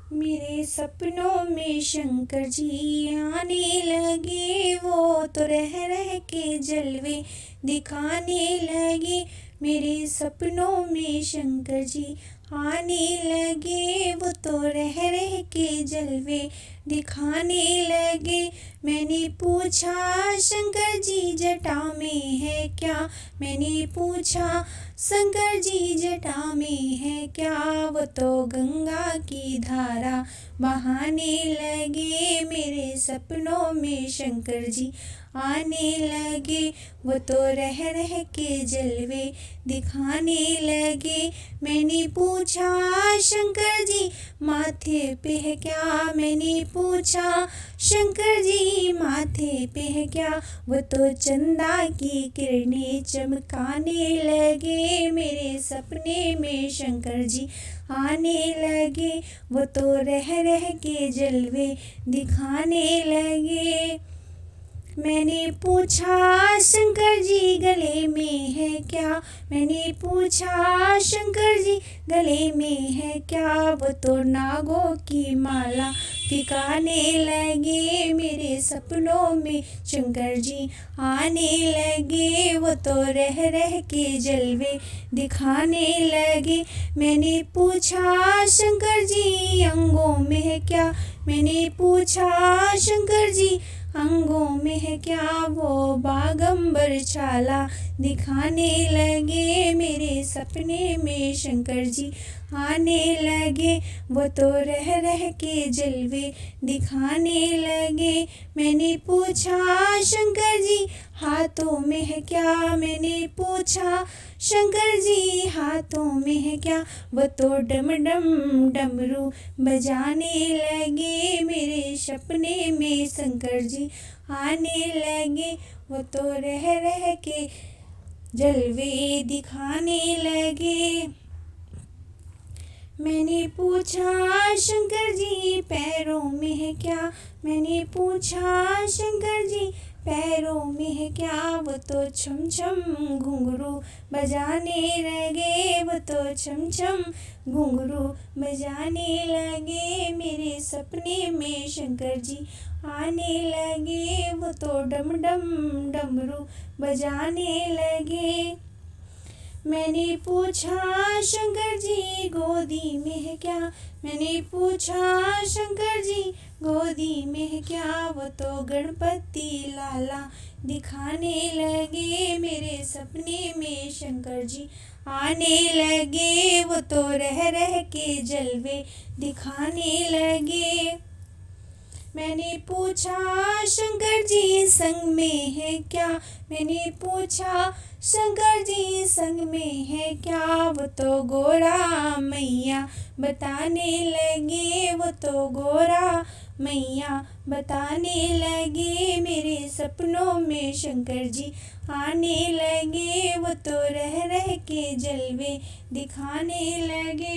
मेरे सपनों में शंकर जी आने लगे, वो तो रह रह के जलवे दिखाने लगे। मेरे सपनों में शंकर जी आने लगे, वो तो रह रह के जलवे दिखाने लगे। मैंने पूछा शंकर जी जटा में है क्या, मैंने पूछा शंकर जी जटा में है क्या, वो तो गंगा की धारा बहाने लगे। मेरे सपनों में शंकर जी आने लगे, वो तो रह रह के जलवे दिखाने लगे। मैंने पूछा शंकर जी माथे पे है क्या, मैंने पूछा शंकर जी माथे पे है क्या, वो तो चंदा की किरणें चमकाने लगे। मेरे सपने में शंकर जी आने लगे, वो तो रह रह के जलवे दिखाने लगे। मैंने पूछा शंकर जी गले में है क्या, मैंने पूछा शंकर जी गले में है क्या, वो तो नागों की माला टिकाने लगे। मेरे सपनों में शंकर जी आने लगे, वो तो रह रह के जलवे दिखाने लगे। मैंने पूछा शंकर जी अंगों में है क्या, मैंने पूछा शंकर जी अंगों में है क्या, वो बागंबर छाला दिखाने लगे। मेरे सपने में शंकर जी आने लगे, वो तो रह रह के जलवे दिखाने लगे। मैंने पूछा शंकर जी हाथों में है क्या, मैंने पूछा शंकर जी हाथों में है क्या, वो तो डम डम डमरू बजाने लगे। मेरे सपने में शंकर जी आने लगे, वो तो रह रह के जलवे दिखाने लगे। मैंने पूछा शंकर जी पैरों में है क्या, मैंने पूछा शंकर जी पैरों में है क्या, वो तो छम छम घुंघरू बजाने लगे, वो तो छम छम घुंघरू बजाने लगे। मेरे सपने में शंकर जी आने लगे, वो तो डम डम डमरू बजाने लगे। मैंने पूछा शंकर जी गोदी में है क्या, मैंने पूछा शंकर जी गोदी में है क्या, वो तो गणपति लाला दिखाने लगे। मेरे सपने में शंकर जी आने लगे, वो तो रह रह के जलवे दिखाने लगे। मैंने पूछा शंकर जी संग में है क्या, मैंने पूछा शंकर जी संग में है क्या, वो तो गोरा मैया बताने लगे, वो तो गोरा मैया बताने लगे। मेरे सपनों में शंकर जी आने लगे, वो तो रह रह के जलवे दिखाने लगे।